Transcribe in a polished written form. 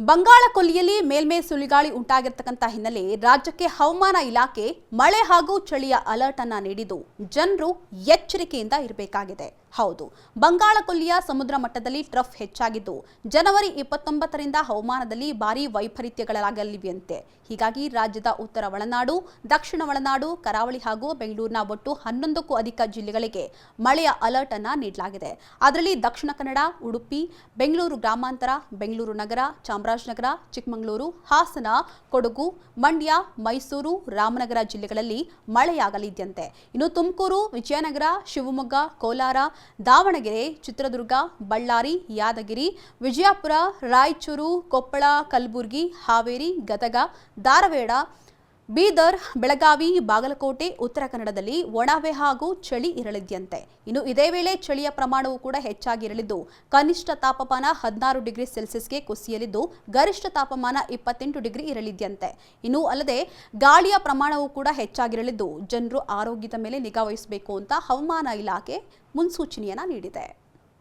ಬಂಗಾಳ ಕೊಲ್ಲಿಯಲ್ಲಿ ಮೇಲ್ಮೈ ಸುಳಿಗಾಳಿ ಉಂಟಾಗಿರತಕ್ಕಂತ ಹಿನ್ನೆಲೆ ರಾಜ್ಯಕ್ಕೆ ಹವಾಮಾನ ಇಲಾಖೆ ಮಳೆ ಹಾಗೂ ಚಳಿಯ ಅಲರ್ಟ್ ಅನ್ನು ನೀಡಿದ್ದು ಜನರು ಎಚ್ಚರಿಕೆಯಿಂದ ಇರಬೇಕಾಗಿದೆ. ಹೌದು, ಬಂಗಾಳ ಕೊಲ್ಲಿಯ ಸಮುದ್ರ ಮಟ್ಟದಲ್ಲಿ ಟ್ರಫ್ ಹೆಚ್ಚಾಗಿದ್ದು ಜನವರಿ 29ರಿಂದ ಹವಾಮಾನದಲ್ಲಿ ಭಾರೀ ವೈಪರೀತ್ಯಗಳಾಗಲಿವೆಯಂತೆ. ಹೀಗಾಗಿ ರಾಜ್ಯದ ಉತ್ತರ ಒಳನಾಡು, ದಕ್ಷಿಣ ಒಳನಾಡು, ಕರಾವಳಿ ಹಾಗೂ ಬೆಂಗಳೂರಿನ ಒಟ್ಟು 11ಕ್ಕೂ ಅಧಿಕ ಜಿಲ್ಲೆಗಳಿಗೆ ಮಳೆಯ ಅಲರ್ಟ್ ಅನ್ನು ನೀಡಲಾಗಿದೆ. ಅದರಲ್ಲಿ ದಕ್ಷಿಣ ಕನ್ನಡ, ಉಡುಪಿ, ಬೆಂಗಳೂರು ಗ್ರಾಮಾಂತರ, ಬೆಂಗಳೂರು ನಗರ, ಚಾಮರಾಜನಗರ, ಚಿಕ್ಕಮಗಳೂರು, ಹಾಸನ, ಕೊಡಗು, ಮಂಡ್ಯ, ಮೈಸೂರು, ರಾಮನಗರ ಜಿಲ್ಲೆಗಳಲ್ಲಿ ಮಳೆಯಾಗಲಿದೆಯಂತೆ. ಇನ್ನು ತುಮಕೂರು, ವಿಜಯನಗರ, ಶಿವಮೊಗ್ಗ, ಕೋಲಾರ, ದಾವಣಗೆರೆ, ಚಿತ್ರದುರ್ಗ, ಬಳ್ಳಾರಿ, ಯಾದಗಿರಿ, ವಿಜಯಪುರ, ರಾಯಚೂರು, ಕೊಪ್ಪಳ, ಕಲಬುರಗಿ, ಹಾವೇರಿ, ಗದಗ, ಧಾರವಾಡ, ಬೀದರ್, ಬೆಳಗಾವಿ, ಬಾಗಲಕೋಟೆ, ಉತ್ತರ ಕನ್ನಡದಲ್ಲಿ ಒಣಹವೆ ಹಾಗೂ ಚಳಿ ಇರಲಿದೆಯಂತೆ. ಇನ್ನು ಇದೇ ವೇಳೆ ಚಳಿಯ ಪ್ರಮಾಣವೂ ಕೂಡ ಹೆಚ್ಚಾಗಿರಲಿದ್ದು ಕನಿಷ್ಠ ತಾಪಮಾನ 16 ಡಿಗ್ರಿ ಸೆಲ್ಸಿಯಸ್ಗೆ ಕುಸಿಯಲಿದ್ದು ಗರಿಷ್ಠ ತಾಪಮಾನ 28 ಡಿಗ್ರಿ ಇರಲಿದೆಯಂತೆ. ಇನ್ನು ಅಲ್ಲದೆ ಗಾಳಿಯ ಪ್ರಮಾಣವೂ ಕೂಡ ಹೆಚ್ಚಾಗಿರಲಿದ್ದು ಜನರು ಆರೋಗ್ಯದ ಮೇಲೆ ನಿಗಾ ವಹಿಸಬೇಕು ಅಂತ ಹವಾಮಾನ ಇಲಾಖೆ ಮುನ್ಸೂಚನೆಯನ್ನ ನೀಡಿದೆ.